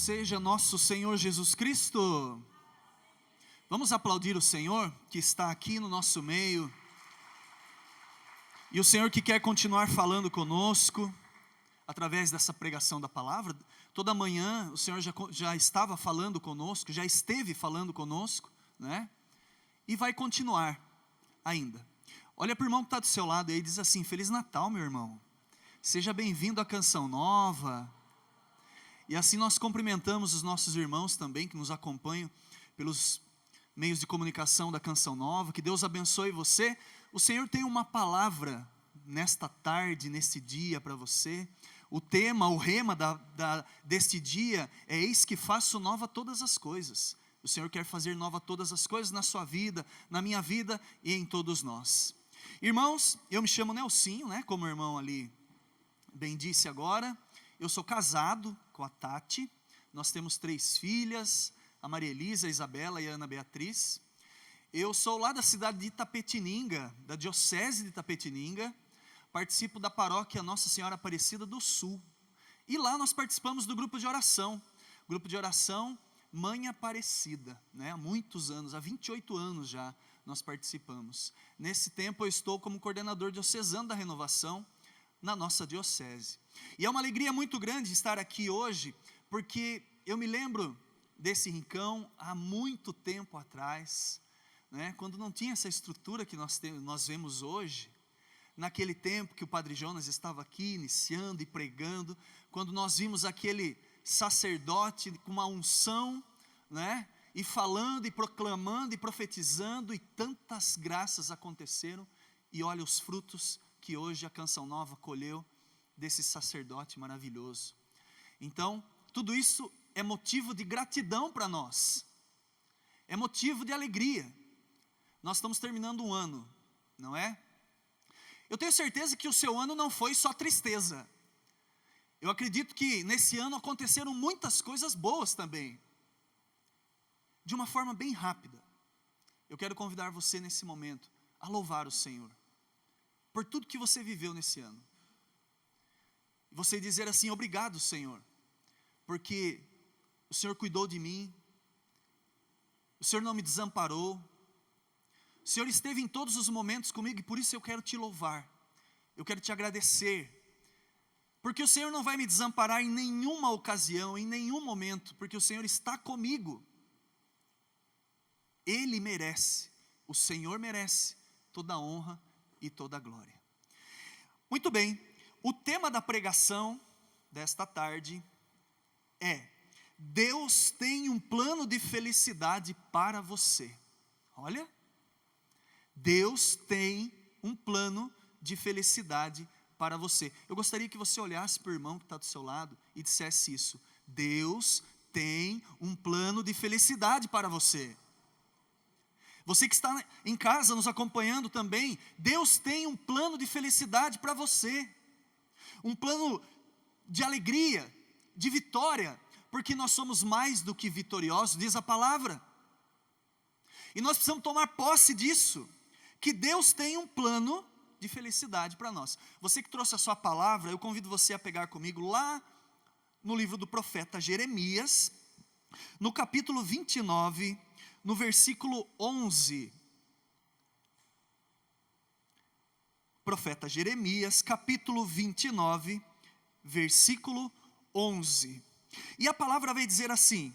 seja nosso Senhor Jesus Cristo. Vamos aplaudir o Senhor que está aqui no nosso meio. E o Senhor que quer continuar falando conosco, através dessa pregação da palavra. Toda manhã o Senhor já estava falando conosco, já esteve falando conosco, né? E vai continuar ainda. Olha para o irmão que está do seu lado aí e diz assim: Feliz Natal, meu irmão. Seja bem-vindo à Canção Nova. E assim nós cumprimentamos os nossos irmãos também que nos acompanham pelos meios de comunicação da Canção Nova. Que Deus abençoe você. O Senhor tem uma palavra nesta tarde, neste dia para você. O tema, o rema deste dia é: eis que faço nova todas as coisas. O Senhor quer fazer nova todas as coisas na sua vida, na minha vida e em todos nós. Irmãos, eu me chamo Nelsinho, né? Como o irmão ali bem disse agora. Eu sou casado com a Tati. Nós temos 3 filhas, a Maria Elisa, a Isabela e a Ana Beatriz. Eu sou lá da cidade de Itapetininga, da diocese de Itapetininga. Participo da paróquia Nossa Senhora Aparecida do Sul. E lá nós participamos do grupo de oração. Grupo de oração Mãe Aparecida, né? Há muitos anos, há 28 anos já nós participamos. Nesse tempo eu estou como coordenador diocesano da renovação na nossa diocese. E é uma alegria muito grande estar aqui hoje, porque eu me lembro desse rincão há muito tempo atrás, né? Quando não tinha essa estrutura que nós vemos hoje. Naquele tempo que o Padre Jonas estava aqui iniciando e pregando, quando nós vimos aquele sacerdote com uma unção, né? E falando e proclamando e profetizando, e tantas graças aconteceram, e olha os frutos que hoje a Canção Nova colheu desse sacerdote maravilhoso. Então, tudo isso é motivo de gratidão para nós, é motivo de alegria. Nós estamos terminando um ano, não é? Eu tenho certeza que o seu ano não foi só tristeza. Eu acredito que nesse ano aconteceram muitas coisas boas também. De uma forma bem rápida. Eu quero convidar você nesse momento a louvar o Senhor por tudo que você viveu nesse ano. Você dizer assim: obrigado, Senhor, porque o Senhor cuidou de mim, o Senhor não me desamparou, o Senhor esteve em todos os momentos comigo, e por isso eu quero te louvar, eu quero te agradecer, porque o Senhor não vai me desamparar em nenhuma ocasião, em nenhum momento, porque o Senhor está comigo. Ele merece, o Senhor merece toda a honra e toda a glória. Muito bem, o tema da pregação desta tarde é: Deus tem um plano de felicidade para você. Olha, Deus tem um plano de felicidade para você. Eu gostaria que você olhasse para o irmão que está do seu lado e dissesse isso: Deus tem um plano de felicidade para você. Você que está em casa nos acompanhando também, Deus tem um plano de felicidade para você. Um plano de alegria, de vitória, porque nós somos mais do que vitoriosos, diz a palavra. E nós precisamos tomar posse disso, que Deus tem um plano de felicidade para nós. Você que trouxe a sua palavra, eu convido você a pegar comigo lá no livro do profeta Jeremias, no capítulo 29, no versículo 11. Profeta Jeremias, capítulo 29, versículo 11. E a palavra vai dizer assim: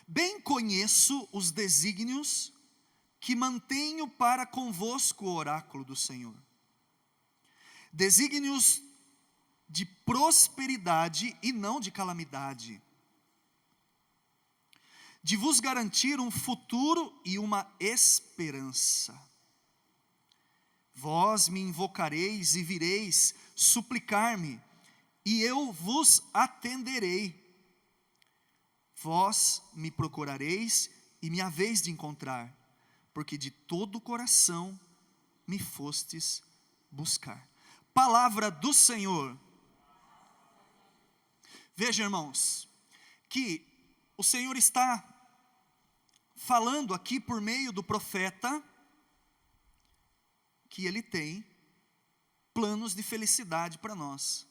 bem conheço os desígnios que mantenho para convosco, o oráculo do Senhor. Desígnios de prosperidade e não de calamidade, de vos garantir um futuro e uma esperança. Vós me invocareis e vireis suplicar-me, e eu vos atenderei. Vós me procurareis e me haveis de encontrar, porque de todo o coração me fostes buscar. Palavra do Senhor. Veja, irmãos, que o Senhor está falando aqui por meio do profeta, que ele tem planos de felicidade para nós.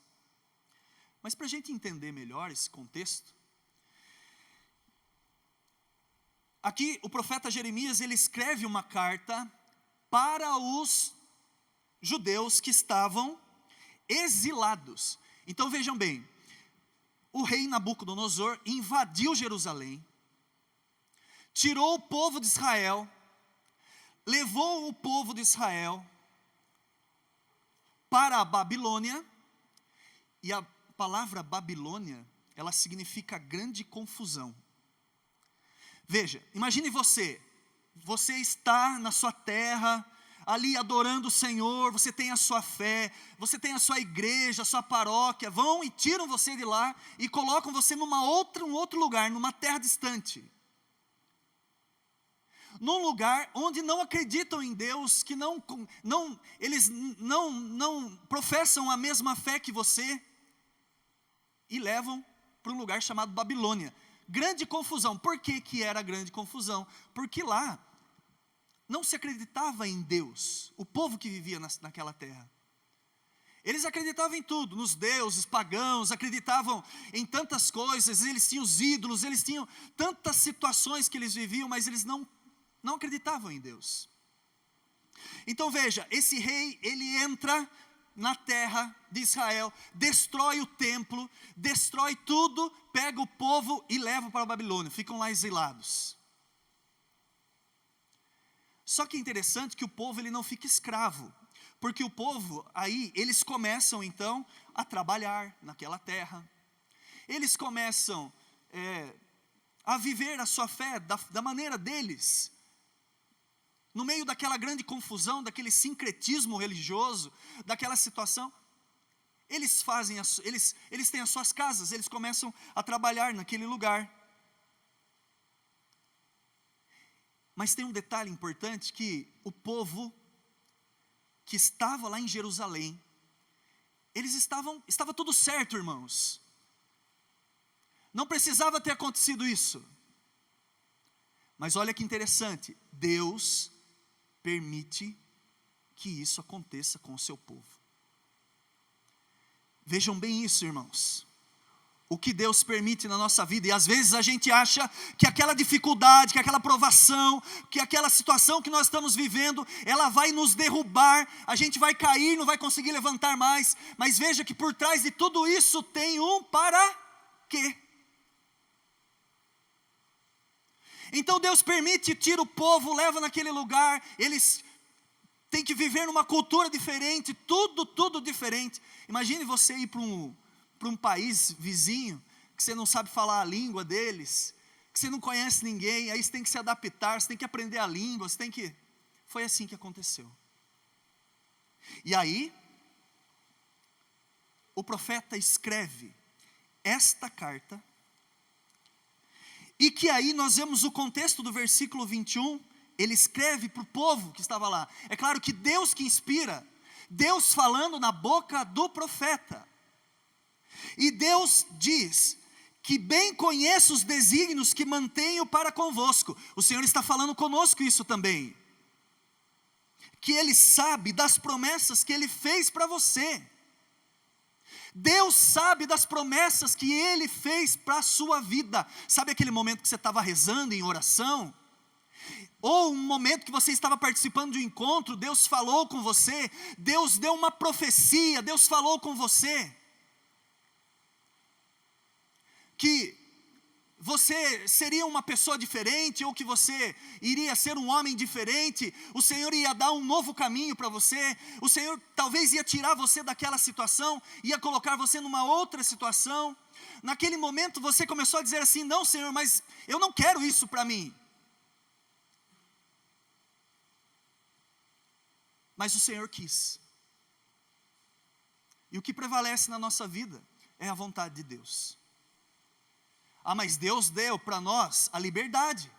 Mas para a gente entender melhor esse contexto, aqui o profeta Jeremias, ele escreve uma carta para os judeus que estavam exilados. Então vejam bem, o rei Nabucodonosor invadiu Jerusalém, tirou o povo de Israel, levou o povo de Israel para a Babilônia, e a palavra Babilônia, ela significa grande confusão. Veja, imagine você está na sua terra, ali adorando o Senhor, você tem a sua fé, você tem a sua igreja, a sua paróquia, vão e tiram você de lá e colocam você um outro lugar, numa terra distante. Num lugar onde não acreditam em Deus, que eles não professam a mesma fé que você, e levam para um lugar chamado Babilônia. Grande confusão. Por que era grande confusão? Porque lá não se acreditava em Deus, o povo que vivia naquela terra. Eles acreditavam em tudo, nos deuses pagãos, acreditavam em tantas coisas, eles tinham os ídolos, eles tinham tantas situações que eles viviam, mas eles não acreditavam em Deus. Então veja, esse rei, ele entra na terra de Israel, destrói o templo, destrói tudo, pega o povo e leva para a Babilônia, ficam lá exilados. Só que é interessante que o povo, ele não fica escravo, porque o povo aí, eles começam então a trabalhar naquela terra, eles começam a viver a sua fé da maneira deles, no meio daquela grande confusão, daquele sincretismo religioso, daquela situação. Eles têm as suas casas, eles começam a trabalhar naquele lugar. Mas tem um detalhe importante, que o povo que estava lá em Jerusalém, estava tudo certo, irmãos. Não precisava ter acontecido isso. Mas olha que interessante, Deus permite que isso aconteça com o seu povo. Vejam bem isso, irmãos. O que Deus permite na nossa vida, e às vezes a gente acha que aquela dificuldade, que aquela provação, que aquela situação que nós estamos vivendo, ela vai nos derrubar, a gente vai cair, não vai conseguir levantar mais, mas veja que por trás de tudo isso tem um para quê? Então Deus permite, tira o povo, leva naquele lugar, eles têm que viver numa cultura diferente, tudo diferente. Imagine você ir para um país vizinho, que você não sabe falar a língua deles, que você não conhece ninguém, aí você tem que se adaptar, você tem que aprender a língua, foi assim que aconteceu. E aí, o profeta escreve esta carta, e que aí nós vemos o contexto do versículo 21, ele escreve para o povo que estava lá. É claro que Deus que inspira, Deus falando na boca do profeta. E Deus diz que bem conheço os desígnios que mantenho para convosco. O Senhor está falando conosco isso também. Que Ele sabe das promessas que Ele fez para você. Deus sabe das promessas que Ele fez para a sua vida. Sabe aquele momento que você estava rezando em oração? Ou um momento que você estava participando de um encontro, Deus falou com você, Deus deu uma profecia, Deus falou com você, que você seria uma pessoa diferente, ou que você iria ser um homem diferente, o Senhor ia dar um novo caminho para você, o Senhor talvez ia tirar você daquela situação, ia colocar você numa outra situação. Naquele momento você começou a dizer assim: não, Senhor, mas eu não quero isso para mim. Mas o Senhor quis. E o que prevalece na nossa vida é a vontade de Deus. Ah, mas Deus deu para nós a liberdade.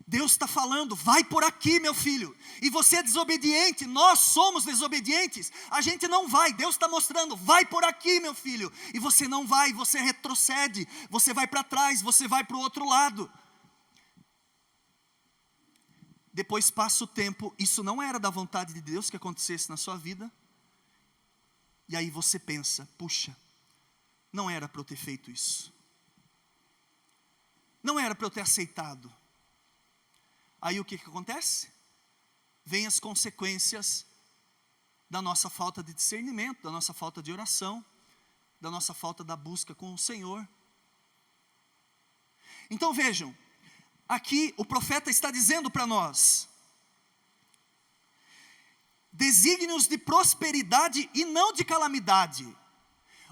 Deus está falando: vai por aqui, meu filho. E você é desobediente, nós somos desobedientes, a gente não vai. Deus está mostrando: vai por aqui, meu filho. E você não vai, você retrocede, você vai para trás, você vai para o outro lado. Depois passa o tempo, isso não era da vontade de Deus que acontecesse na sua vida. E aí você pensa: puxa, não era para eu ter feito isso. Não era para eu ter aceitado. Aí o que acontece? Vem as consequências da nossa falta de discernimento, da nossa falta de oração, da nossa falta da busca com o Senhor. Então vejam, aqui o profeta está dizendo para nós: desígnios de prosperidade e não de calamidade.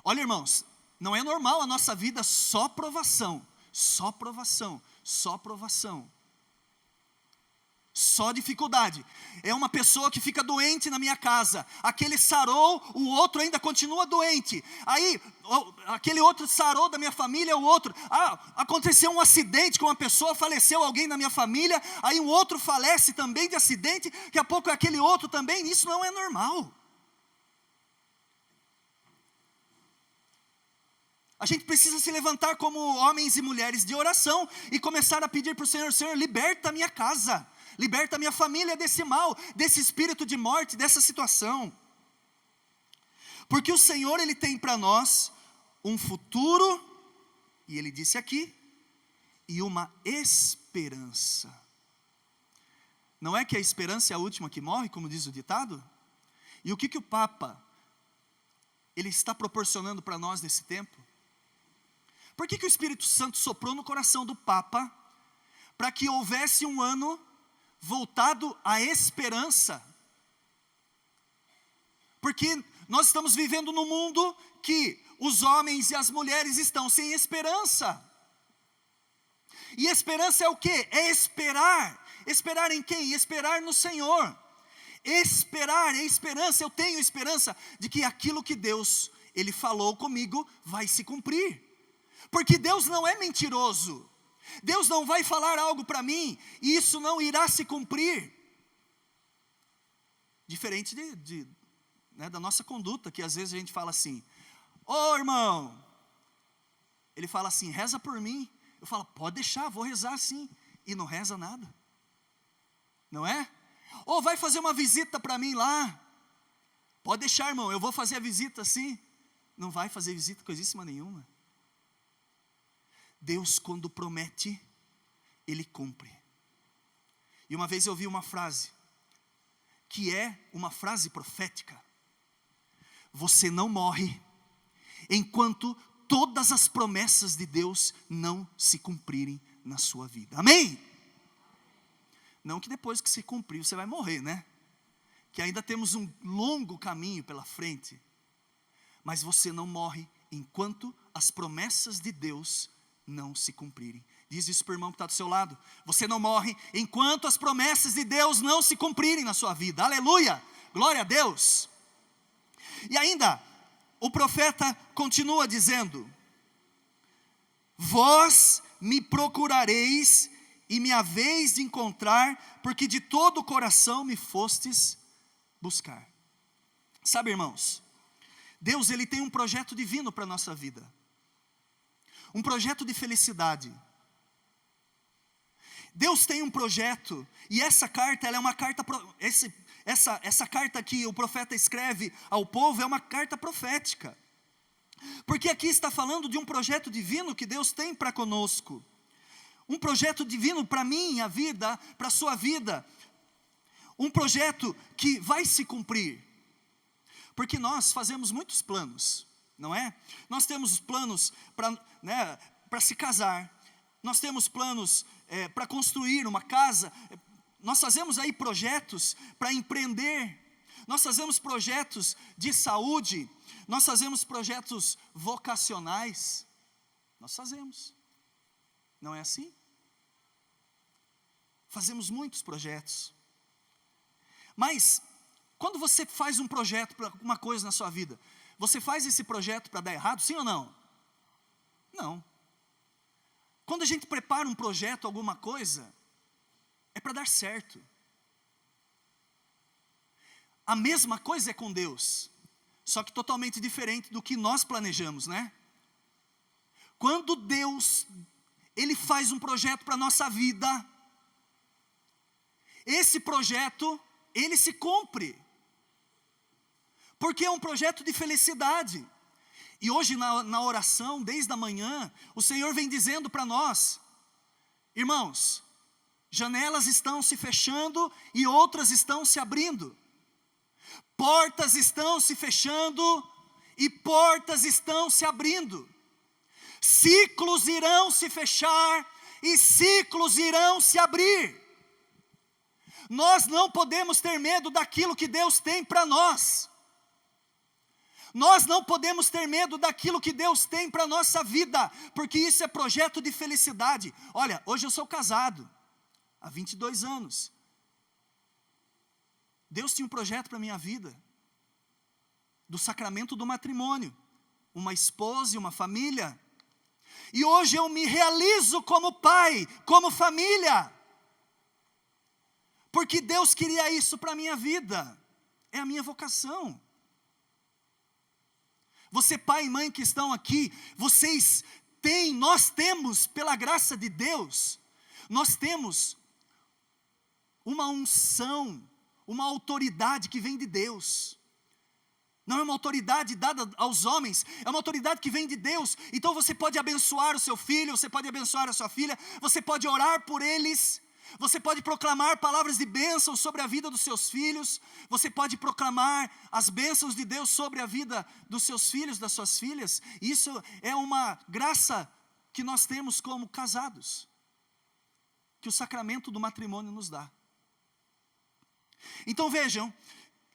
Olha, irmãos, não é normal a nossa vida só provação, só provação, só provação, só dificuldade. É uma pessoa que fica doente na minha casa, aquele sarou, o outro ainda continua doente. Aí, aquele outro sarou da minha família, o outro, aconteceu um acidente com uma pessoa, faleceu alguém na minha família, aí um outro falece também de acidente, daqui a pouco é aquele outro também. Isso não é normal. A gente precisa se levantar como homens e mulheres de oração e começar a pedir para o Senhor: Senhor, liberta a minha casa, liberta a minha família desse mal, desse espírito de morte, dessa situação. Porque o Senhor, Ele tem para nós um futuro, e Ele disse aqui, e uma esperança. Não é que a esperança é a última que morre, como diz o ditado? E o que o Papa, ele está proporcionando para nós nesse tempo? Por que o Espírito Santo soprou no coração do Papa, para que houvesse um ano voltado à esperança? Porque nós estamos vivendo num mundo que os homens e as mulheres estão sem esperança. E esperança é o quê? É esperar. Esperar em quem? Esperar no Senhor. Esperar é esperança. Eu tenho esperança de que aquilo que Deus, Ele falou comigo, vai se cumprir. Porque Deus não é mentiroso. Deus não vai falar algo para mim e isso não irá se cumprir. Diferente da nossa conduta, que às vezes a gente fala assim: ô irmão, ele fala assim: reza por mim. Eu falo: pode deixar, vou rezar sim. E não reza nada. Não é? Ou vai fazer uma visita para mim lá. Pode deixar, irmão, eu vou fazer a visita sim. Não vai fazer visita coisíssima nenhuma. Deus, quando promete, Ele cumpre. E uma vez eu ouvi uma frase, que é uma frase profética: você não morre enquanto todas as promessas de Deus não se cumprirem na sua vida. Amém? Não que depois que se cumprir você vai morrer, né? Que ainda temos um longo caminho pela frente. Mas você não morre enquanto as promessas de Deus não se cumprirem. Diz isso para o irmão que está do seu lado: você não morre enquanto as promessas de Deus não se cumprirem na sua vida. Aleluia, glória a Deus. E ainda, o profeta continua dizendo: vós me procurareis e me haveis de encontrar, porque de todo o coração me fostes buscar. Sabe, irmãos, Deus, Ele tem um projeto divino para a nossa vida. Um projeto de felicidade. Deus tem um projeto, e essa carta, ela é uma carta, essa carta que o profeta escreve ao povo é uma carta profética. Porque aqui está falando de um projeto divino que Deus tem para conosco. Um projeto divino para minha vida, para a sua vida. Um projeto que vai se cumprir. Porque nós fazemos muitos planos, não é? Nós temos planos para se casar, nós temos planos para construir uma casa, nós fazemos aí projetos para empreender, nós fazemos projetos de saúde, nós fazemos projetos vocacionais, nós fazemos, não é assim? Fazemos muitos projetos, mas quando você faz um projeto para alguma coisa na sua vida, você faz esse projeto para dar errado, sim ou não? Não. Quando a gente prepara um projeto, alguma coisa, é para dar certo. A mesma coisa é com Deus, só que totalmente diferente do que nós planejamos, né? Quando Deus, Ele faz um projeto para a nossa vida, esse projeto, ele se cumpre. Porque é um projeto de felicidade. E hoje na oração, desde a manhã, o Senhor vem dizendo para nós: Irmãos, janelas estão se fechando e outras estão se abrindo. Portas estão se fechando e portas estão se abrindo. Ciclos irão se fechar e ciclos irão se abrir. Nós não podemos ter medo daquilo que Deus tem para nós. Nós não podemos ter medo daquilo que Deus tem para a nossa vida, porque isso é projeto de felicidade. Olha, hoje eu sou casado, há 22 anos. Deus tinha um projeto para a minha vida, do sacramento do matrimônio, uma esposa e uma família. E hoje eu me realizo como pai, como família, porque Deus queria isso para a minha vida, é a minha vocação. Você pai e mãe que estão aqui, nós temos, pela graça de Deus, nós temos uma unção, uma autoridade que vem de Deus. Não é uma autoridade dada aos homens, é uma autoridade que vem de Deus. Então você pode abençoar o seu filho, você pode abençoar a sua filha, você pode orar por eles, você pode proclamar palavras de bênção sobre a vida dos seus filhos, você pode proclamar as bênçãos de Deus sobre a vida dos seus filhos, das suas filhas. Isso é uma graça que nós temos como casados, que o sacramento do matrimônio nos dá. Então vejam,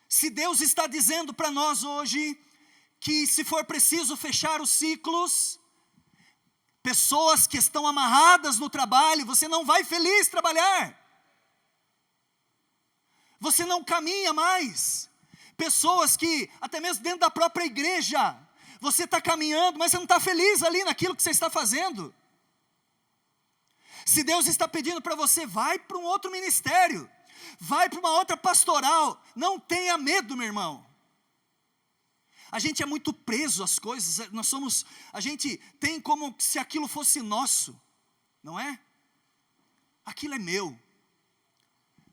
se Deus está dizendo para nós hoje, que se for preciso fechar os ciclos, pessoas que estão amarradas no trabalho, você não vai feliz trabalhar, você não caminha mais. Pessoas que, até mesmo dentro da própria igreja, você está caminhando, mas você não está feliz ali naquilo que você está fazendo. Se Deus está pedindo para você, vai para um outro ministério, vai para uma outra pastoral, não tenha medo, meu irmão. A gente é muito preso às coisas, a gente tem como se aquilo fosse nosso, não é? Aquilo é meu.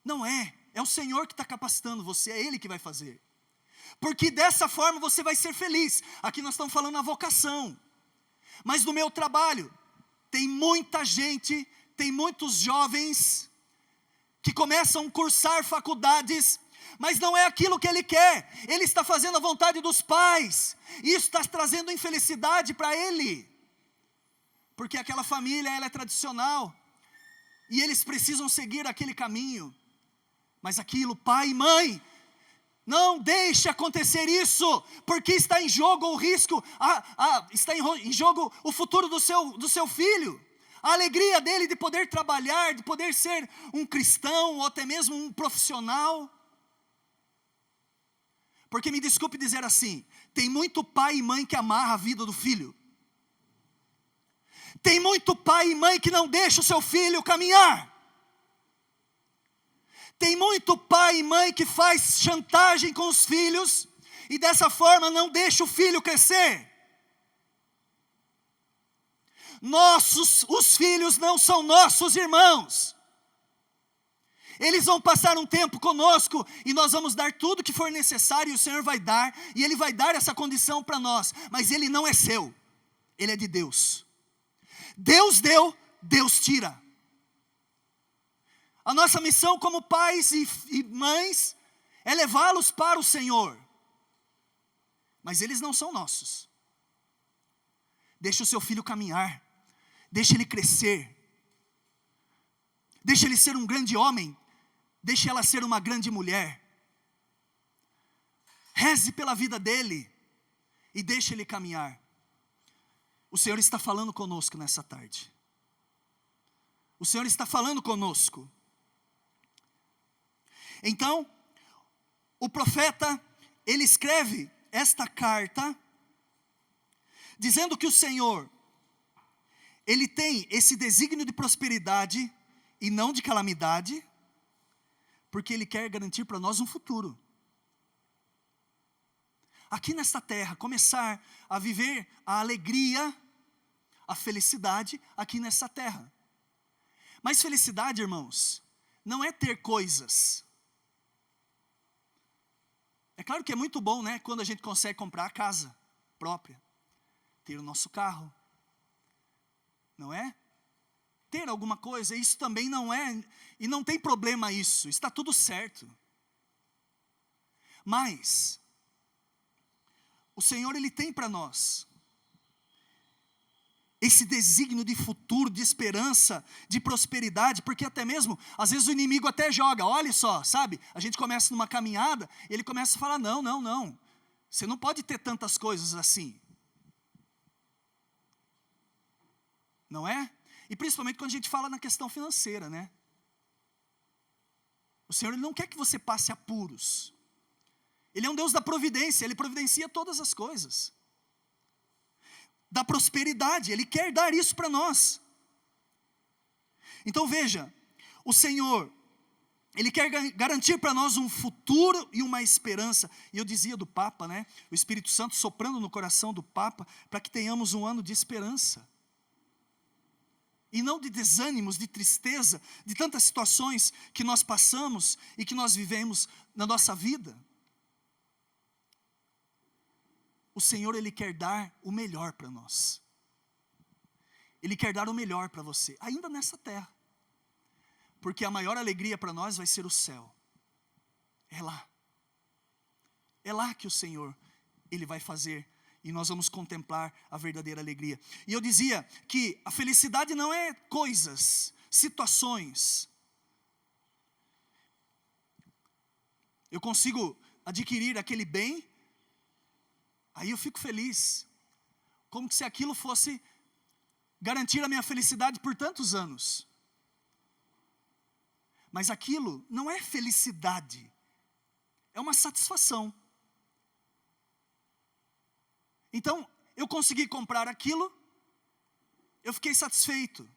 Não é, é o Senhor que está capacitando você, é Ele que vai fazer. Porque dessa forma você vai ser feliz. Aqui nós estamos falando na vocação. Mas no meu trabalho, tem muita gente, tem muitos jovens que começam a cursar faculdades, mas não é aquilo que ele quer. Ele está fazendo a vontade dos pais, e isso está trazendo infelicidade para ele, porque aquela família, ela é tradicional, e eles precisam seguir aquele caminho, mas aquilo, pai e mãe, não deixe acontecer isso, porque está em jogo o risco, está em jogo o futuro do seu filho, a alegria dele de poder trabalhar, de poder ser um cristão, ou até mesmo um profissional. Porque me desculpe dizer assim, tem muito pai e mãe que amarra a vida do filho. Tem muito pai e mãe que não deixa o seu filho caminhar. Tem muito pai e mãe que faz chantagem com os filhos, e dessa forma não deixa o filho crescer. Os filhos não são nossos irmãos. Eles vão passar um tempo conosco, e nós vamos dar tudo que for necessário, e o Senhor vai dar, e Ele vai dar essa condição para nós, mas Ele não é seu, Ele é de Deus. Deus deu, Deus tira. A nossa missão como pais e mães, é levá-los para o Senhor, mas eles não são nossos. Deixa o seu filho caminhar, deixa ele crescer, deixa ele ser um grande homem, deixa ela ser uma grande mulher. Reze pela vida dele e deixa ele caminhar. O Senhor está falando conosco nessa tarde. O Senhor está falando conosco. Então, o profeta, ele escreve esta carta, dizendo que o Senhor, Ele tem esse desígnio de prosperidade e não de calamidade, porque Ele quer garantir para nós um futuro. Aqui nesta terra, começar a viver a alegria, a felicidade aqui nessa terra. Mas felicidade, irmãos, não é ter coisas. É claro que é muito bom, né, quando a gente consegue comprar a casa própria, ter o nosso carro, não é? ter alguma coisa, isso também não é, e não tem problema isso, está tudo certo. Mas, o Senhor, Ele tem para nós esse desígnio de futuro, de esperança, de prosperidade, porque até mesmo, às vezes o inimigo até joga, olha só, sabe? A gente começa numa caminhada, ele começa a falar, não, você não pode ter tantas coisas assim. Não é? E principalmente quando a gente fala na questão financeira, né? O Senhor, Ele não quer que você passe apuros. Ele é um Deus da providência, Ele providencia todas as coisas. Da prosperidade, Ele quer dar isso para nós. Então veja, o Senhor, Ele quer garantir para nós um futuro e uma esperança. E eu dizia do Papa, né? O Espírito Santo soprando no coração do Papa, para que tenhamos um ano de esperança. E não de desânimos, de tristeza, de tantas situações que nós passamos e que nós vivemos na nossa vida. O Senhor, Ele quer dar o melhor para nós. Ele quer dar o melhor para você, ainda nessa terra. Porque a maior alegria para nós vai ser o céu. É lá. É lá que o Senhor, Ele vai fazer, e nós vamos contemplar a verdadeira alegria. E eu dizia que a felicidade não é coisas, situações. Eu consigo adquirir aquele bem, aí eu fico feliz, como se aquilo fosse garantir a minha felicidade por tantos anos. Mas aquilo não é felicidade, é uma satisfação. Então, eu consegui comprar aquilo, eu fiquei satisfeito.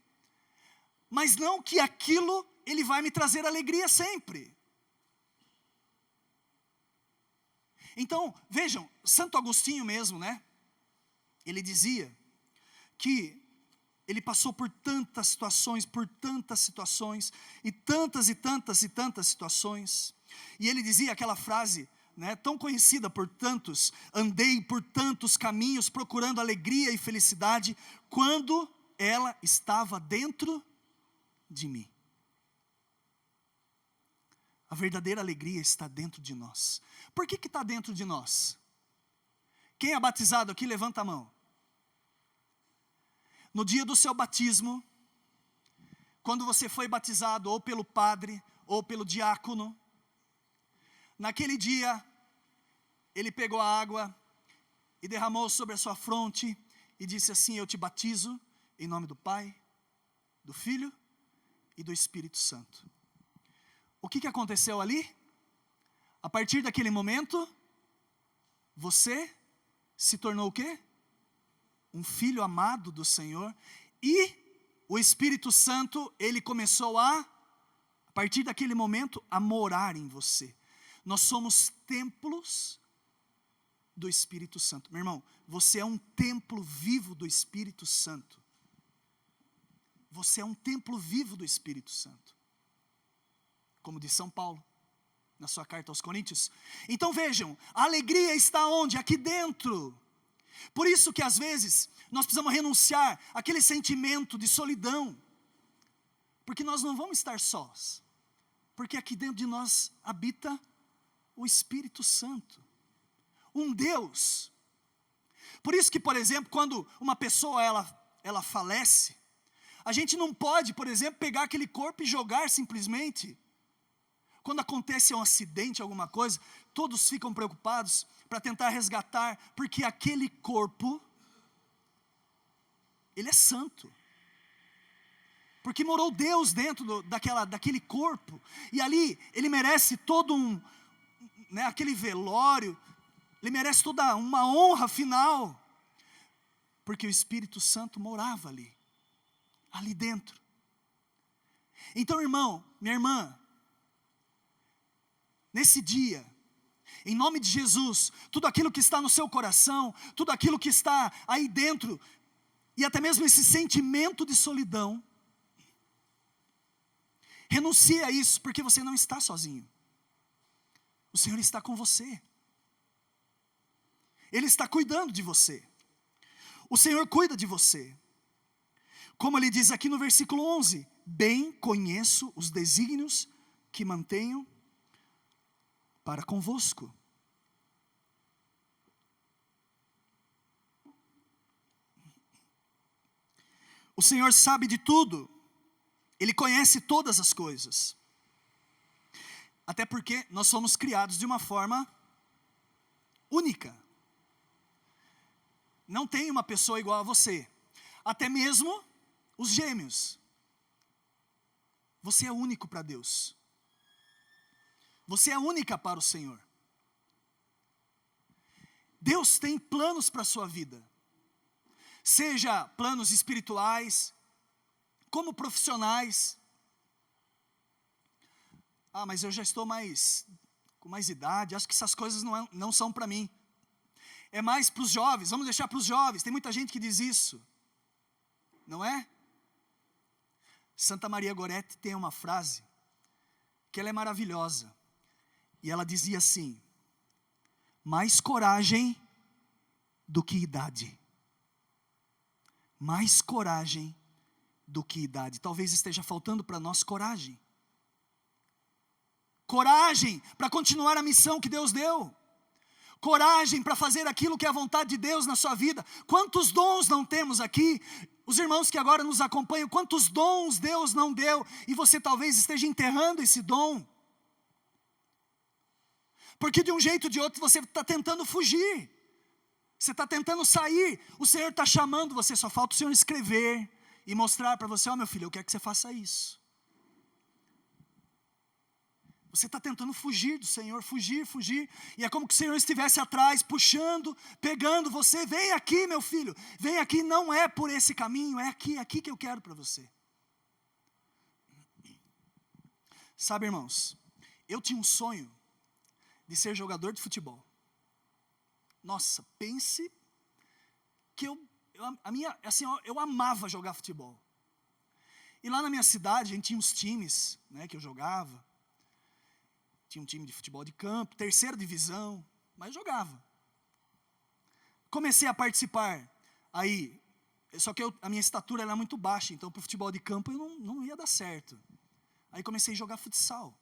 Mas não que aquilo, ele vai me trazer alegria sempre. Então, vejam, Santo Agostinho mesmo, né? Ele dizia que ele passou por tantas situações, e tantas situações. E ele dizia aquela frase, né, tão conhecida por tantos: andei por tantos caminhos procurando alegria e felicidade, quando ela estava dentro de mim. A verdadeira alegria está dentro de nós. Por que está dentro de nós? Quem é batizado aqui, levanta a mão. No dia do seu batismo, quando você foi batizado ou pelo padre, ou pelo diácono, naquele dia, ele pegou a água e derramou sobre a sua fronte e disse assim: eu te batizo em nome do Pai, do Filho e do Espírito Santo. O que aconteceu ali? A partir daquele momento, você se tornou o quê? Um filho amado do Senhor, e o Espírito Santo, ele começou a partir daquele momento, a morar em você. Nós somos templos do Espírito Santo. Meu irmão, você é um templo vivo do Espírito Santo. Você é um templo vivo do Espírito Santo. Como diz São Paulo, na sua carta aos Coríntios. Então vejam, a alegria está onde? Aqui dentro. Por isso que às vezes, nós precisamos renunciar àquele sentimento de solidão. Porque nós não vamos estar sós. Porque aqui dentro de nós habita o Espírito Santo. Um Deus. Por isso que, por exemplo, quando uma pessoa ela falece, a gente não pode, por exemplo, pegar aquele corpo e jogar simplesmente. Quando acontece um acidente, alguma coisa, todos ficam preocupados para tentar resgatar, porque aquele corpo, ele é santo. Porque morou Deus dentro daquele corpo, e ali ele merece todo aquele velório, ele merece toda uma honra final, porque o Espírito Santo morava ali dentro. Então, irmão, minha irmã, nesse dia, em nome de Jesus, tudo aquilo que está no seu coração, tudo aquilo que está aí dentro, e até mesmo esse sentimento de solidão, renuncie a isso, porque você não está sozinho. O Senhor está com você. Ele está cuidando de você. O Senhor cuida de você. Como ele diz aqui no versículo 11: bem conheço os desígnios que mantenho para convosco. O Senhor sabe de tudo, Ele conhece todas as coisas. Até porque nós somos criados de uma forma única. Não tem uma pessoa igual a você. Até mesmo os gêmeos. Você é único para Deus. Você é única para o Senhor. Deus tem planos para a sua vida. Seja planos espirituais, como profissionais. Ah, mas eu já estou com mais idade, acho que essas coisas não são para mim. É mais para os jovens, vamos deixar para os jovens. Tem muita gente que diz isso, não é? Santa Maria Goretti tem uma frase, que ela é maravilhosa. E ela dizia assim: mais coragem do que idade. Mais coragem do que idade. Talvez esteja faltando para nós coragem. Coragem para continuar a missão que Deus deu. Coragem para fazer aquilo que é a vontade de Deus na sua vida. Quantos dons não temos aqui? Os irmãos que agora nos acompanham, quantos dons Deus não deu, e você talvez esteja enterrando esse dom. Porque de um jeito ou de outro você está tentando fugir. Você está tentando sair, o Senhor está chamando você, só falta o Senhor escrever e mostrar para você: ó, meu filho, eu quero que você faça isso. Você está tentando fugir do Senhor, fugir, e é como que o Senhor estivesse atrás, puxando, pegando você: vem aqui, meu filho, vem aqui, não é por esse caminho, é aqui que eu quero para você. Sabe, irmãos, eu tinha um sonho de ser jogador de futebol. Nossa, pense que eu amava jogar futebol. E lá na minha cidade, a gente tinha uns times, né, que eu jogava. Tinha um time de futebol de campo, 3ª divisão, mas jogava. Comecei a participar, aí, só que a minha estatura era muito baixa, então para o futebol de campo eu não ia dar certo. Aí comecei a jogar futsal.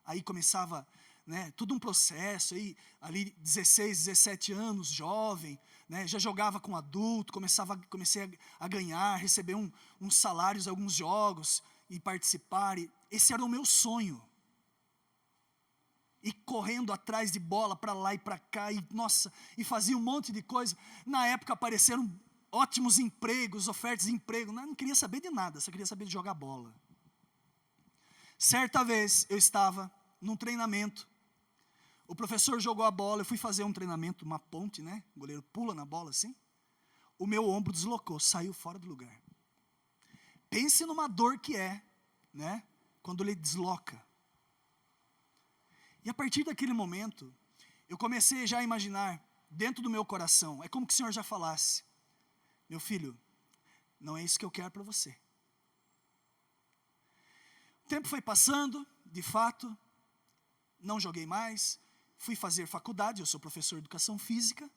Aí começava, né, tudo um processo, aí, ali 16, 17 anos, jovem, né, já jogava com adulto, comecei a ganhar, receber uns salários, alguns jogos, e participar, e esse era o meu sonho. E correndo atrás de bola para lá e para cá, e nossa, e fazia um monte de coisa. Na época apareceram ótimos empregos, ofertas de emprego, não queria saber de nada, só queria saber de jogar bola. Certa vez eu estava num treinamento, o professor jogou a bola, eu fui fazer um treinamento, uma ponte, né? O goleiro pula na bola assim. O meu ombro deslocou, saiu fora do lugar. Pense numa dor que é, né? Quando ele desloca. E a partir daquele momento, eu comecei já a imaginar, dentro do meu coração, é como que o Senhor já falasse: meu filho, não é isso que eu quero para você. O tempo foi passando, de fato, não joguei mais, fui fazer faculdade, eu sou professor de educação física.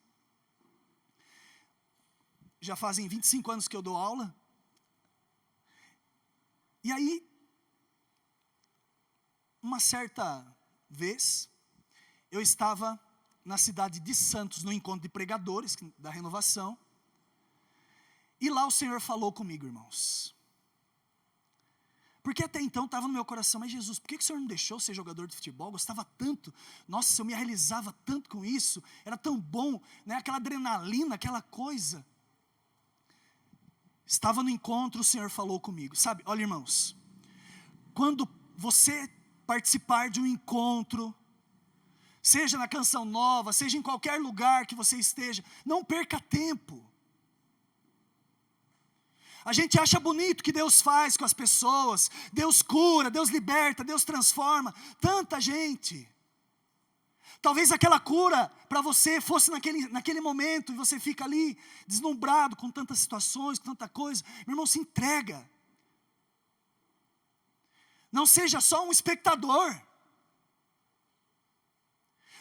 Já fazem 25 anos que eu dou aula. E aí, uma certa vez, eu estava na cidade de Santos, no encontro de pregadores da renovação. E lá o Senhor falou comigo, irmãos. Porque até então estava no meu coração: mas Jesus, por que o Senhor não deixou ser jogador de futebol? Gostava tanto, nossa, eu me realizava tanto com isso, era tão bom, né? Aquela adrenalina, aquela coisa. Estava no encontro, o Senhor falou comigo. Sabe, olha, irmãos, quando você participar de um encontro, seja na Canção Nova, seja em qualquer lugar que você esteja, não perca tempo. A gente acha bonito o que Deus faz com as pessoas, Deus cura, Deus liberta, Deus transforma, tanta gente. Talvez aquela cura para você fosse naquele momento, e você fica ali deslumbrado com tantas situações, com tanta coisa. Meu irmão, se entrega. Não seja só um espectador.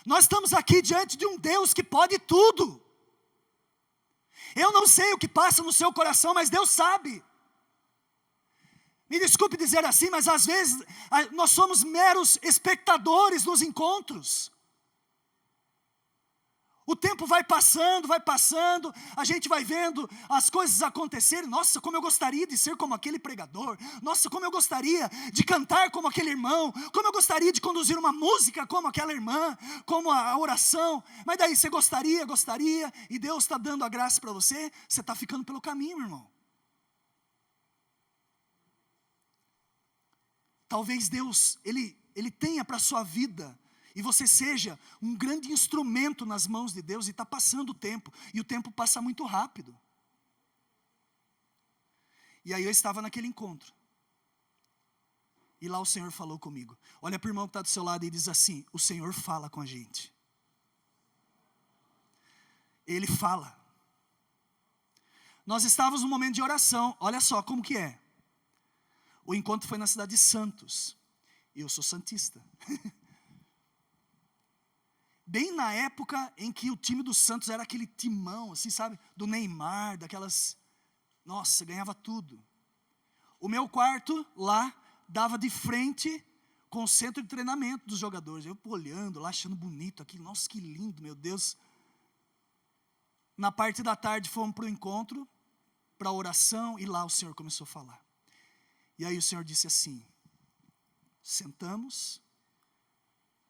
Nós estamos aqui diante de um Deus que pode tudo. Eu não sei o que passa no seu coração, mas Deus sabe. Me desculpe dizer assim, mas às vezes nós somos meros espectadores nos encontros. O tempo vai passando, a gente vai vendo as coisas acontecerem. Nossa, como eu gostaria de ser como aquele pregador. Nossa, como eu gostaria de cantar como aquele irmão. Como eu gostaria de conduzir uma música como aquela irmã, como a oração. Mas daí você gostaria, e Deus está dando a graça para você, você está ficando pelo caminho, irmão. Talvez Deus, Ele tenha para a sua vida, e você seja um grande instrumento nas mãos de Deus, e está passando o tempo, e o tempo passa muito rápido. E aí eu estava naquele encontro, e lá o Senhor falou comigo. Olha para o irmão que está do seu lado e diz assim: o Senhor fala com a gente. Ele fala. Nós estávamos num momento de oração, olha só como que é. O encontro foi na cidade de Santos, e eu sou santista. Bem na época em que o time do Santos era aquele timão, assim, sabe? Do Neymar, daquelas... Nossa, ganhava tudo. O meu quarto lá dava de frente com o centro de treinamento dos jogadores. Eu olhando lá, achando bonito aquilo. Nossa, que lindo, meu Deus. Na parte da tarde fomos para o encontro, para a oração, e lá o Senhor começou a falar. E aí o Senhor disse assim, sentamos,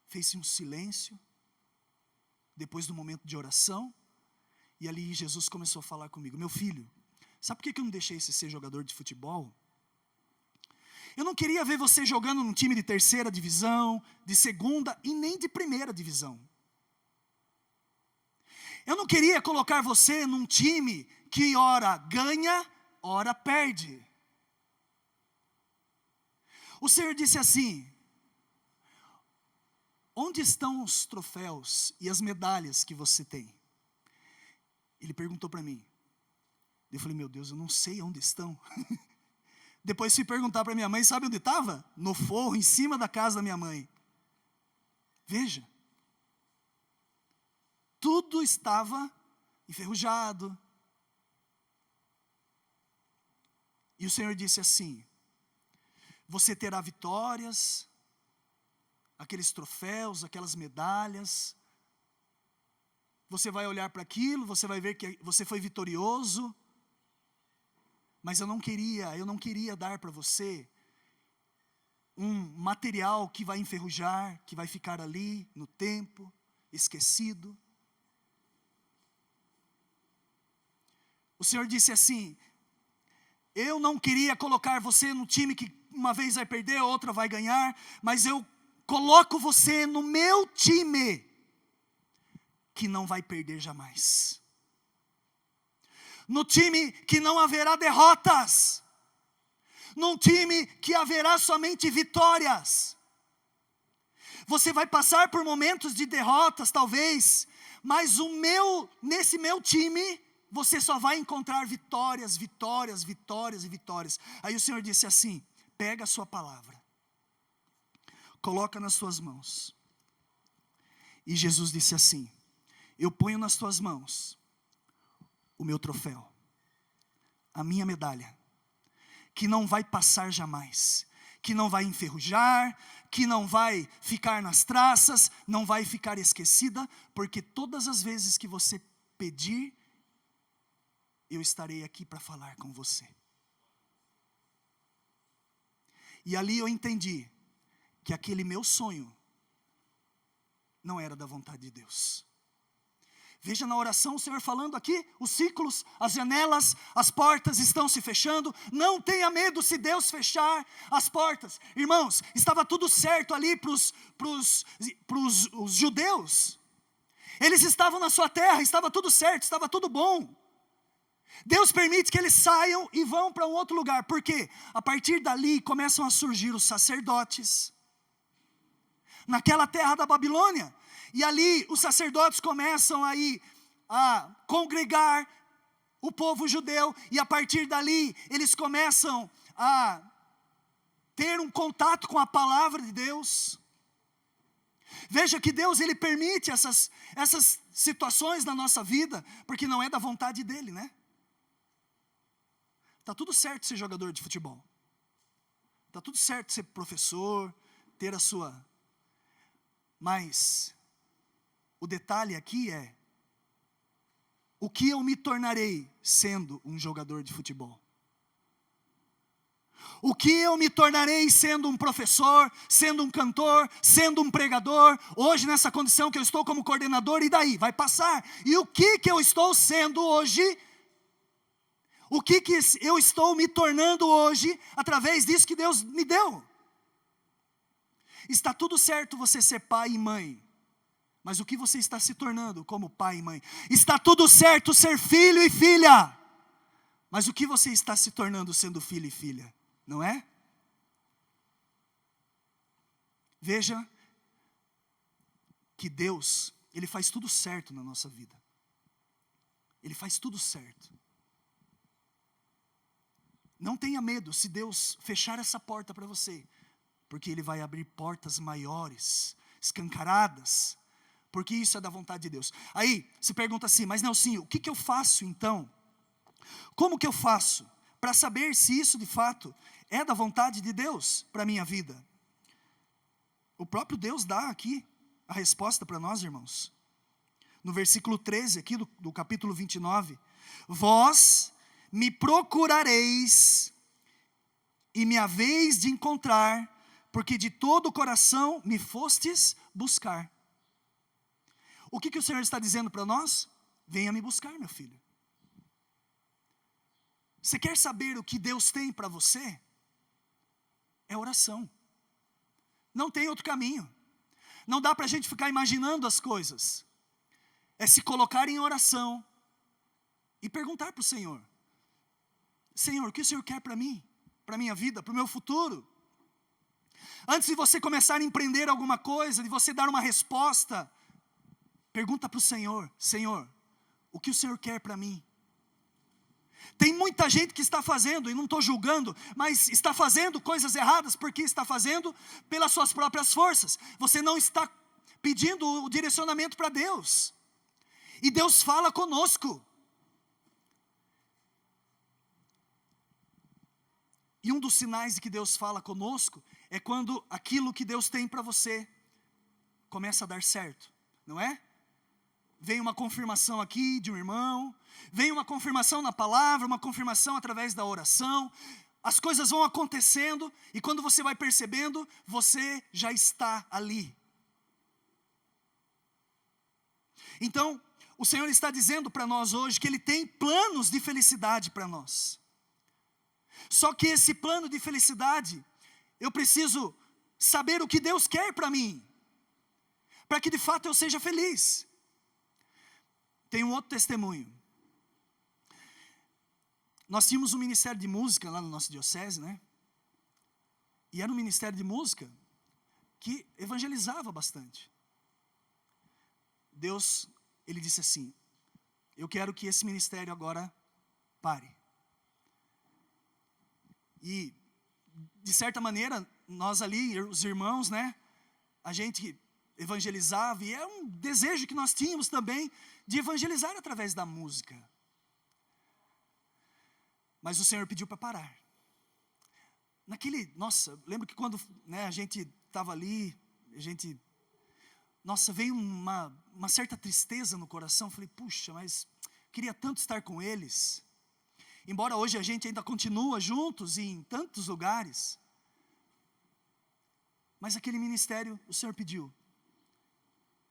fez-se um silêncio, depois do momento de oração, e ali Jesus começou a falar comigo: meu filho, sabe por que eu não deixei você ser jogador de futebol? Eu não queria ver você jogando num time de terceira divisão, de segunda e nem de primeira divisão. Eu não queria colocar você num time que ora ganha, ora perde. O Senhor disse assim: onde estão os troféus e as medalhas que você tem? Ele perguntou para mim. Eu falei: meu Deus, eu não sei onde estão. Depois fui perguntar para minha mãe, sabe onde estava? No forro, em cima da casa da minha mãe. Veja. Tudo estava enferrujado. E o Senhor disse assim: você terá vitórias, aqueles troféus, aquelas medalhas. Você vai olhar para aquilo, você vai ver que você foi vitorioso. Mas eu não queria dar para você um material que vai enferrujar, que vai ficar ali no tempo, esquecido. O Senhor disse assim: eu não queria colocar você no time que uma vez vai perder, outra vai ganhar, mas eu coloco você no meu time, que não vai perder jamais. No time que não haverá derrotas. Num time que haverá somente vitórias. Você vai passar por momentos de derrotas, talvez, mas nesse meu time, você só vai encontrar vitórias, vitórias, vitórias e vitórias. Aí o Senhor disse assim: pega a sua palavra, coloca nas suas mãos. E Jesus disse assim: eu ponho nas tuas mãos o meu troféu, a minha medalha, que não vai passar jamais, que não vai enferrujar, que não vai ficar nas traças, não vai ficar esquecida, porque todas as vezes que você pedir, eu estarei aqui para falar com você. E ali eu entendi que aquele meu sonho não era da vontade de Deus. Veja na oração o Senhor falando aqui, os ciclos, as janelas, as portas estão se fechando. Não tenha medo se Deus fechar as portas. Irmãos, estava tudo certo ali para os judeus. Eles estavam na sua terra, estava tudo certo, estava tudo bom. Deus permite que eles saiam e vão para um outro lugar. Por quê? A partir dali começam a surgir os sacerdotes. Naquela terra da Babilônia. E ali os sacerdotes começam aí a congregar o povo judeu. E a partir dali eles começam a ter um contato com a palavra de Deus. Veja que Deus, Ele permite essas situações na nossa vida, porque não é da vontade dEle, né? Está tudo certo ser jogador de futebol. Está tudo certo ser professor, ter a sua... Mas o detalhe aqui é: o que eu me tornarei sendo um jogador de futebol? O que eu me tornarei sendo um professor, sendo um cantor, sendo um pregador? Hoje nessa condição que eu estou como coordenador, e daí? Vai passar. E o que eu estou sendo hoje? O que eu estou me tornando hoje, através disso que Deus me deu? Está tudo certo você ser pai e mãe, mas o que você está se tornando como pai e mãe? Está tudo certo ser filho e filha, mas o que você está se tornando sendo filho e filha? Não é? Veja que Deus, Ele faz tudo certo na nossa vida. Ele faz tudo certo. Não tenha medo se Deus fechar essa porta para você, porque Ele vai abrir portas maiores, escancaradas, porque isso é da vontade de Deus. Aí, se pergunta assim: mas Nelsinho, o que eu faço então? Como que eu faço para saber se isso de fato é da vontade de Deus para a minha vida? O próprio Deus dá aqui a resposta para nós, irmãos. No versículo 13 aqui do capítulo 29. Vós me procurareis e me haveis de encontrar, porque de todo o coração me fostes buscar. O que o Senhor está dizendo para nós? Venha me buscar, meu filho. Você quer saber o que Deus tem para você? É oração. Não tem outro caminho. Não dá para a gente ficar imaginando as coisas. É se colocar em oração e perguntar para o Senhor: Senhor, o que o Senhor quer para mim? Para a minha vida, para o meu futuro? Antes de você começar a empreender alguma coisa, de você dar uma resposta, pergunta para o Senhor: Senhor, o que o Senhor quer para mim? Tem muita gente que está fazendo, e não estou julgando, mas está fazendo coisas erradas, porque está fazendo pelas suas próprias forças. Você não está pedindo o direcionamento para Deus. E Deus fala conosco. E um dos sinais de que Deus fala conosco é quando aquilo que Deus tem para você começa a dar certo, não é? Vem uma confirmação aqui de um irmão, vem uma confirmação na palavra, uma confirmação através da oração. As coisas vão acontecendo e quando você vai percebendo, você já está ali. Então, o Senhor está dizendo para nós hoje que Ele tem planos de felicidade para nós. Só que esse plano de felicidade, eu preciso saber o que Deus quer para mim, para que de fato eu seja feliz. Tem um outro testemunho. Nós tínhamos um ministério de música lá na nossa diocese, né? E era um ministério de música que evangelizava bastante. Deus, Ele disse assim: eu quero que esse ministério agora pare. E, de certa maneira, nós ali, os irmãos, né? A gente evangelizava, e é um desejo que nós tínhamos também, de evangelizar através da música. Mas o Senhor pediu para parar. Nossa, lembro que quando, né, a gente estava ali, nossa, veio uma certa tristeza no coração. Falei, puxa, mas queria tanto estar com eles. Embora hoje a gente ainda continua juntos em tantos lugares. Mas aquele ministério, o Senhor pediu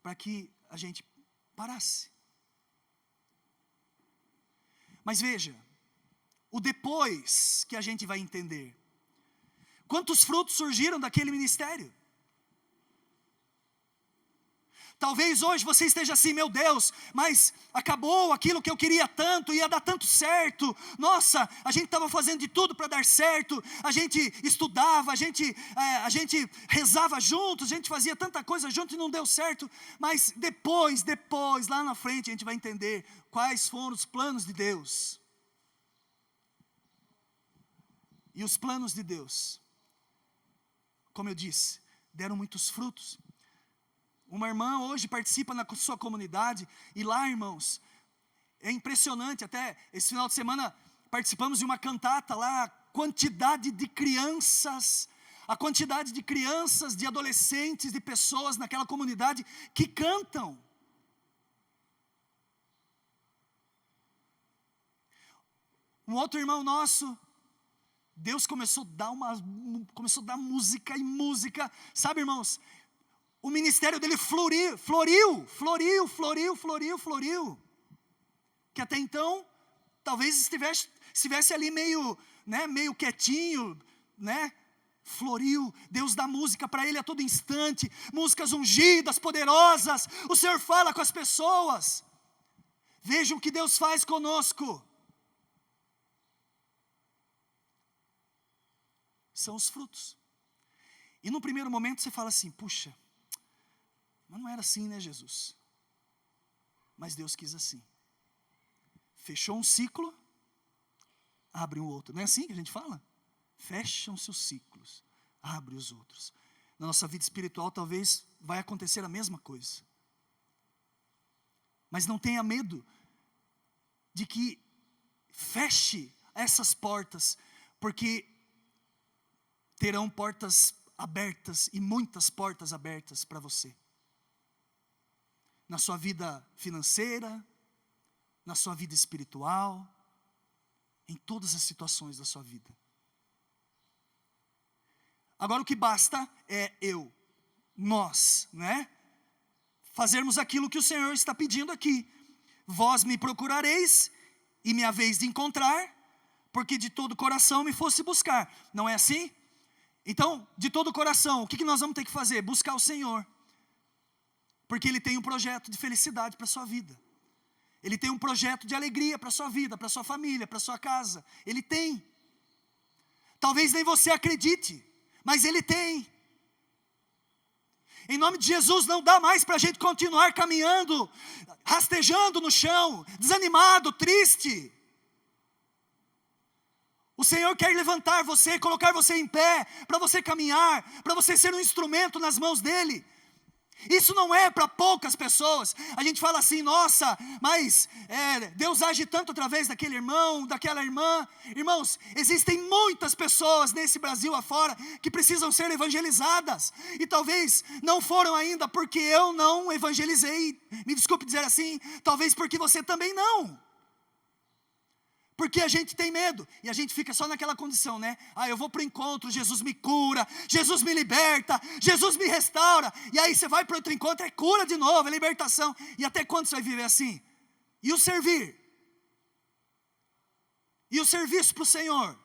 para que a gente parasse. Mas veja, o depois que a gente vai entender. Quantos frutos surgiram daquele ministério? Talvez hoje você esteja assim, meu Deus, mas acabou aquilo que eu queria tanto, ia dar tanto certo. Nossa, a gente estava fazendo de tudo para dar certo. A gente estudava, a gente rezava juntos, a gente fazia tanta coisa junto e não deu certo. Mas depois, lá na frente, a gente vai entender quais foram os planos de Deus. E os planos de Deus, como eu disse, deram muitos frutos. Uma irmã hoje participa na sua comunidade, e lá, irmãos, é impressionante. Até esse final de semana participamos de uma cantata lá, a quantidade de crianças, de adolescentes, de pessoas naquela comunidade que cantam. Um outro irmão nosso, Deus começou a dar música e música, sabe, irmãos? O ministério dele floriu, que até então, talvez estivesse ali meio quietinho, né? Floriu. Deus dá música para ele a todo instante, músicas ungidas, poderosas. O Senhor fala com as pessoas. Vejam o que Deus faz conosco. São os frutos. E no primeiro momento você fala assim, puxa, mas não era assim, né, Jesus? Mas Deus quis assim. Fechou um ciclo, abre um outro. Não é assim que a gente fala? Fecham-se os ciclos, abre os outros. Na nossa vida espiritual talvez vai acontecer a mesma coisa. Mas não tenha medo de que feche essas portas, porque terão portas abertas e muitas portas abertas para você. Na sua vida financeira, na sua vida espiritual, em todas as situações da sua vida. Agora o que basta é nós, né? Fazermos aquilo que o Senhor está pedindo aqui. Vós me procurareis e me haveis de encontrar, porque de todo coração me fosse buscar. Não é assim? Então, de todo coração, o que nós vamos ter que fazer? Buscar o Senhor. Porque Ele tem um projeto de felicidade para a sua vida. Ele tem um projeto de alegria para a sua vida, para a sua família, para a sua casa. Ele tem. Talvez nem você acredite, mas Ele tem. Em nome de Jesus, não dá mais para a gente continuar caminhando, rastejando no chão, desanimado, triste. O Senhor quer levantar você, colocar você em pé, para você caminhar, para você ser um instrumento nas mãos dEle. Isso não é para poucas pessoas. A gente fala assim, nossa, mas Deus age tanto através daquele irmão, daquela irmã. Irmãos, existem muitas pessoas nesse Brasil afora que precisam ser evangelizadas. E talvez não foram ainda porque eu não evangelizei. Me desculpe dizer assim, talvez porque você também não. Porque a gente tem medo, e a gente fica só naquela condição, né? Eu vou para o encontro, Jesus me cura, Jesus me liberta, Jesus me restaura. E aí você vai para outro encontro, é cura de novo, é libertação. E até quando você vai viver assim? E o servir? E o serviço para o Senhor?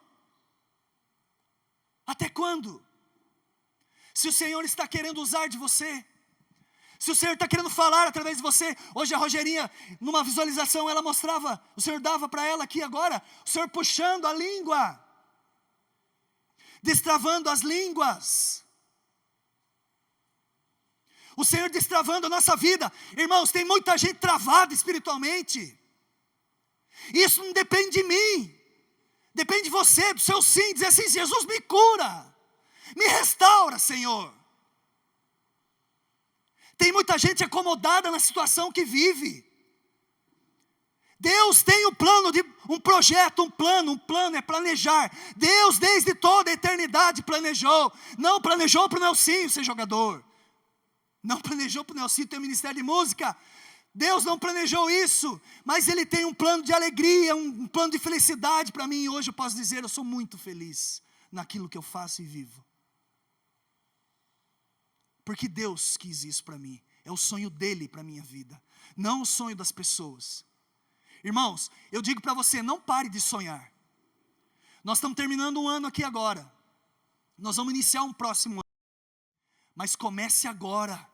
Até quando? Se o Senhor está querendo usar de você, se o Senhor está querendo falar através de você. Hoje a Rogerinha, numa visualização, ela mostrava, o Senhor dava para ela aqui agora, o Senhor puxando a língua, destravando as línguas, o Senhor destravando a nossa vida. Irmãos, tem muita gente travada espiritualmente. Isso não depende de mim, depende de você, do seu sim, dizer assim, Jesus me cura, me restaura, Senhor. Tem muita gente acomodada na situação que vive. Deus tem um projeto, um plano é planejar. Deus desde toda a eternidade planejou. Não planejou para o Nelsinho ser jogador. Não planejou para o Nelsinho ter um ministério de música. Deus não planejou isso. Mas Ele tem um plano de alegria, um plano de felicidade para mim. E hoje eu posso dizer, eu sou muito feliz naquilo que eu faço e vivo. Porque Deus quis isso para mim. É o sonho dEle para a minha vida, não o sonho das pessoas. Irmãos, eu digo para você, não pare de sonhar. Nós estamos terminando um ano aqui agora. Nós vamos iniciar um próximo ano. Mas comece agora.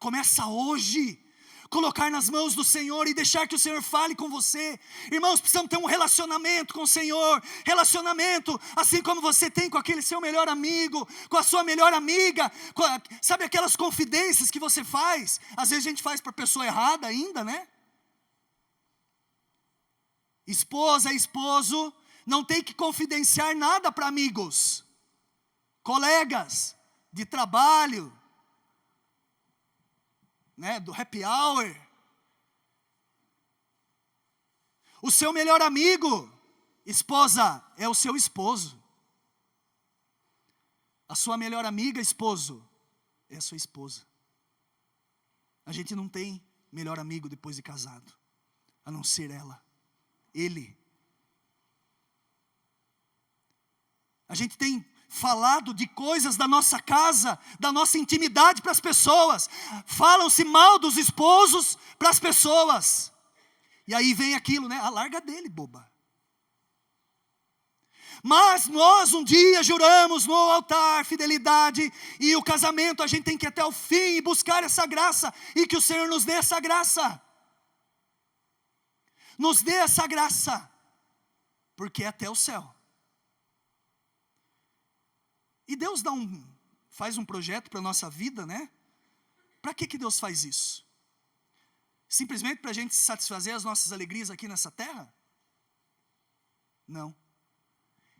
Começa hoje. Colocar nas mãos do Senhor e deixar que o Senhor fale com você. Irmãos, precisamos ter um relacionamento com o Senhor. Relacionamento, assim como você tem com aquele seu melhor amigo, com a sua melhor amiga. Sabe aquelas confidências que você faz? Às vezes a gente faz para a pessoa errada ainda, né? Esposa, esposo, não tem que confidenciar nada para amigos, colegas de trabalho, né, do happy hour. O seu melhor amigo, Esposa é o seu esposo. A sua melhor amiga, esposo, é a sua esposa. A gente não tem melhor amigo depois de casado, a não ser ela, ele. A gente tem falado de coisas da nossa casa, da nossa intimidade para as pessoas. Falam-se mal dos esposos para as pessoas. E aí vem aquilo, né? Larga dele, boba. Mas nós um dia juramos no altar fidelidade, e o casamento a gente tem que ir até o fim e buscar essa graça, e que o Senhor nos dê essa graça. Nos dê essa graça, porque é até o céu. E Deus faz um projeto para a nossa vida, né? Para que Deus faz isso? Simplesmente para a gente satisfazer as nossas alegrias aqui nessa terra? Não.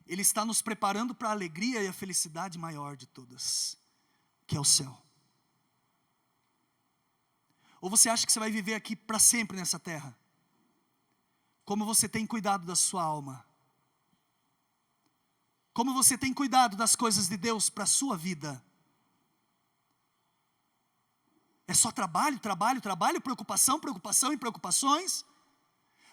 Ele está nos preparando para a alegria e a felicidade maior de todas, que é o céu. Ou você acha que você vai viver aqui para sempre nessa terra? Como você tem cuidado da sua alma? Como você tem cuidado das coisas de Deus para a sua vida? É só trabalho, trabalho, trabalho, preocupação, preocupação e preocupações?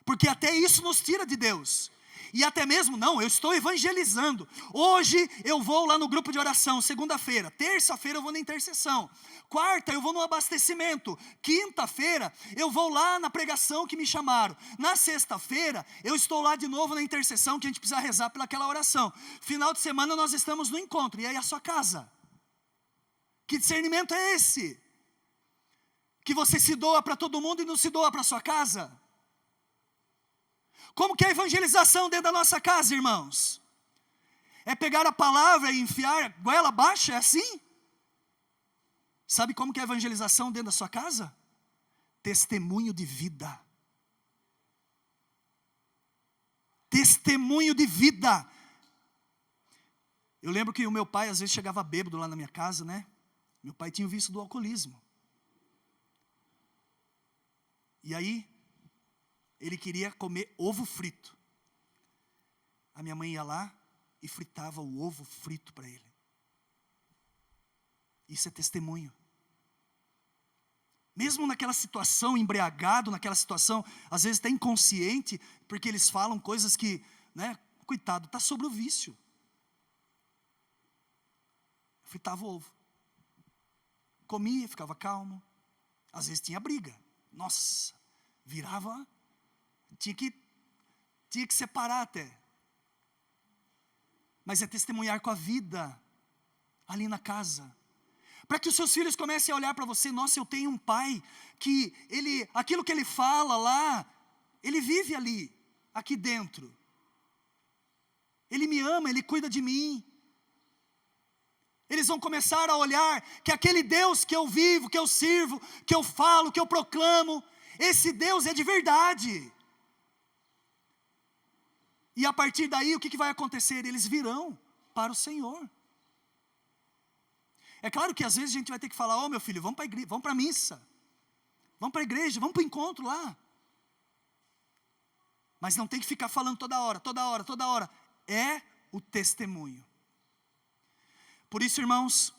Porque até isso nos tira de Deus. E até mesmo, não, eu estou evangelizando. Hoje eu vou lá no grupo de oração, segunda-feira. Terça-feira eu vou na intercessão. Quarta eu vou no abastecimento. Quinta-feira eu vou lá na pregação que me chamaram. Na sexta-feira eu estou lá de novo na intercessão, que a gente precisa rezar pelaquela oração. Final de semana nós estamos no encontro. E aí a sua casa? Que discernimento é esse? Que você se doa para todo mundo e não se doa para a sua casa? Como que é a evangelização dentro da nossa casa, irmãos? É pegar a palavra e enfiar goela abaixo? É assim? Sabe como que é a evangelização dentro da sua casa? Testemunho de vida. Testemunho de vida. Eu lembro que o meu pai às vezes chegava bêbado lá na minha casa, né? Meu pai tinha o vício do alcoolismo. E aí, ele queria comer ovo frito. A minha mãe ia lá e fritava o ovo frito para ele. Isso é testemunho. Mesmo naquela situação, embriagado, naquela situação, às vezes até inconsciente, porque eles falam coisas que, né, coitado, está sobre o vício. Fritava o ovo. Comia, ficava calmo. Às vezes tinha briga. Nossa, virava... Tinha que separar até. Mas é testemunhar com a vida ali na casa. Para que os seus filhos comecem a olhar para você. Nossa, eu tenho um pai que aquilo que ele fala lá, ele vive ali, aqui dentro. Ele me ama, ele cuida de mim. Eles vão começar a olhar que aquele Deus que eu vivo, que eu sirvo, que eu falo, que eu proclamo, esse Deus é de verdade. E a partir daí, o que vai acontecer? Eles virão para o Senhor. É claro que às vezes a gente vai ter que falar, meu filho, vamos para a igreja, vamos para a missa. Vamos para a igreja, vamos para o encontro lá. Mas não tem que ficar falando toda hora, toda hora, toda hora. É o testemunho. Por isso, irmãos,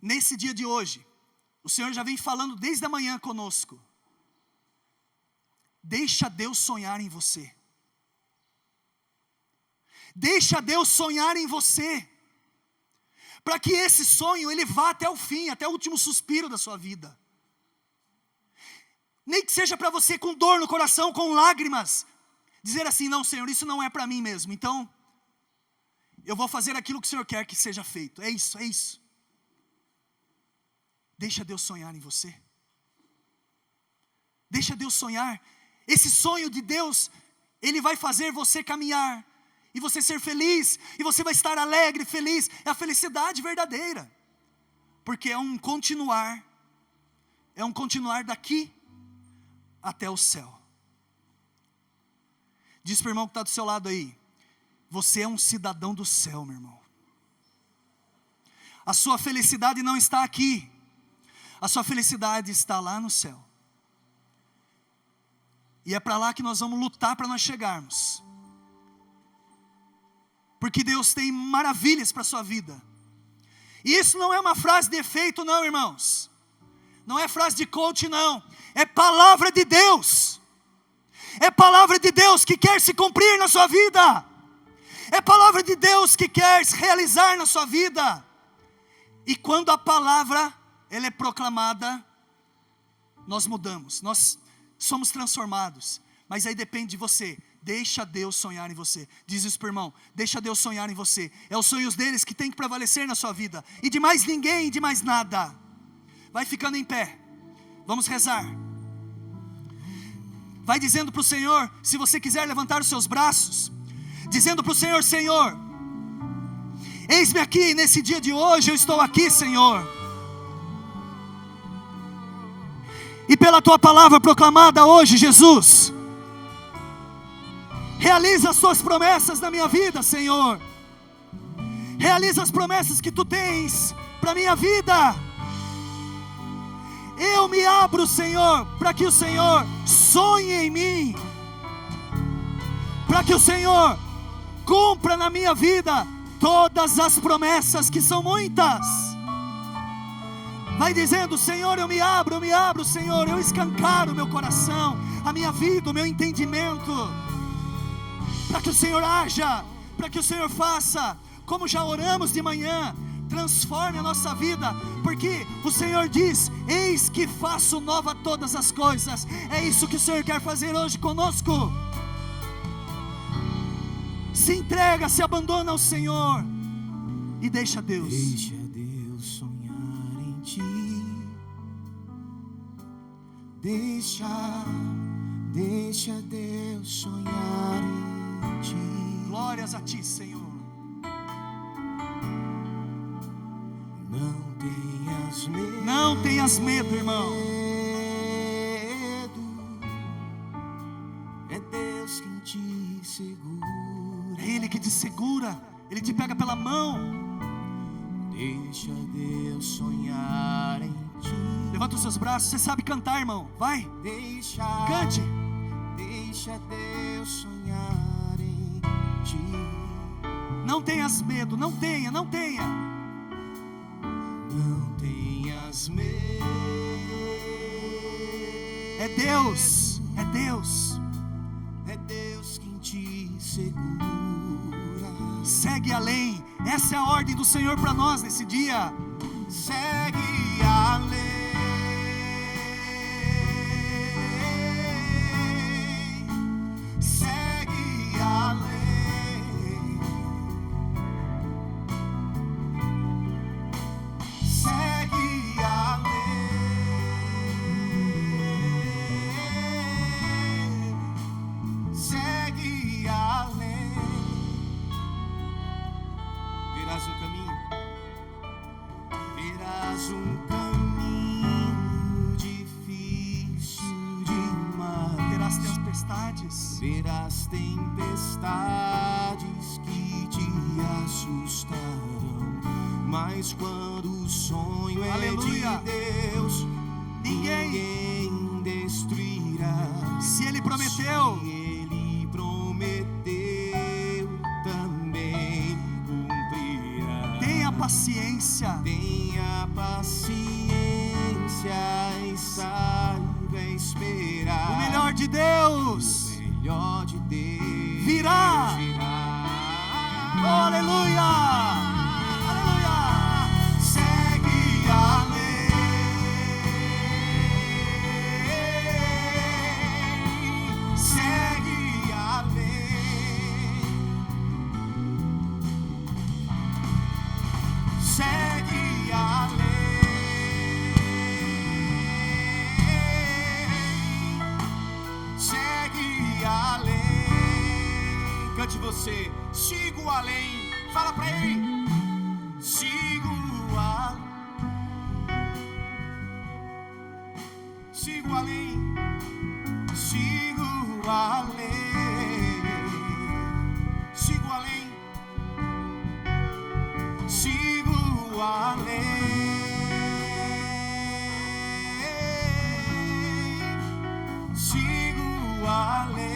nesse dia de hoje, o Senhor já vem falando desde a manhã conosco. Deixa Deus sonhar em você. Deixa Deus sonhar em você, para que esse sonho ele vá até o fim, até o último suspiro da sua vida. Nem que seja para você com dor no coração, com lágrimas, dizer assim, não Senhor, isso não é para mim mesmo, então eu vou fazer aquilo que o Senhor quer que seja feito, é isso, é isso. Deixa Deus sonhar em você. Deixa Deus sonhar. Esse sonho de Deus, ele vai fazer você caminhar, e você ser feliz, e você vai estar alegre, feliz. É a felicidade verdadeira, porque é um continuar daqui até o céu. Diz para o irmão que está do seu lado aí, você é um cidadão do céu, meu irmão. A sua felicidade não está aqui, a sua felicidade está lá no céu. E é para lá que nós vamos lutar para nós chegarmos. Porque Deus tem maravilhas para a sua vida. E isso não é uma frase de efeito não, irmãos. Não é frase de coach não. É palavra de Deus. É palavra de Deus que quer se cumprir na sua vida. É palavra de Deus que quer se realizar na sua vida. E quando a palavra ela é proclamada, nós mudamos, nós somos transformados. Mas aí depende de você. Deixa Deus sonhar em você. Diz isso para o irmão. Deixa Deus sonhar em você. É os sonhos deles que tem que prevalecer na sua vida. E de mais ninguém, e de mais nada. Vai ficando em pé. Vamos rezar. Vai dizendo para o Senhor, se você quiser levantar os seus braços, dizendo para o Senhor, Senhor, eis-me aqui nesse dia de hoje, eu estou aqui, Senhor. E pela tua palavra proclamada hoje, Jesus, realiza as suas promessas na minha vida, Senhor. Realiza as promessas que tu tens para a minha vida. Eu me abro, Senhor, para que o Senhor sonhe em mim. Para que o Senhor cumpra na minha vida todas as promessas, que são muitas. Vai dizendo, Senhor, eu me abro, Senhor, eu escancaro o meu coração, a minha vida, o meu entendimento, para que o Senhor haja, para que o Senhor faça, como já oramos de manhã, transforme a nossa vida, porque o Senhor diz, eis que faço nova todas as coisas. É isso que o Senhor quer fazer hoje conosco. Se entrega, se abandona ao Senhor e deixa Deus. Deixa Deus sonhar em ti. Deixa Deus sonhar em ti. Glórias a ti, Senhor. Não tenhas medo, irmão. É Deus quem te segura. É Ele que te segura. Ele te pega pela mão. Deixa Deus sonhar em ti. Levanta os seus braços. Você sabe cantar, irmão. Vai. Cante. Deixa Deus sonhar em ti. Não tenhas medo. Não tenha. Não tenhas medo. É Deus. É Deus. É Deus quem te segura. Segue além. Essa é a ordem do Senhor para nós nesse dia. Segue além. Segue além. Segue além. Segue além. Verás um caminho. Verás um caminho difícil demais. Verás tempestades. Verás tempestades que te assustarão. Mas quando o sonho Aleluia. é de Deus, Ninguém destruirá. Se Ele prometeu, Se Ele prometeu, também cumprirá. tenha paciência. Tenha paciência e saiba esperar. O melhor de Deus O melhor de Deus virá. virá. Aleluia. Aleluia. Segue além. Segue além. Segue além. Segue além. Cante você. Sigo além. Fala pra ele. Sigo além. Sigo além. Sigo além. Sigo além. Sigo além. Sigo além. além.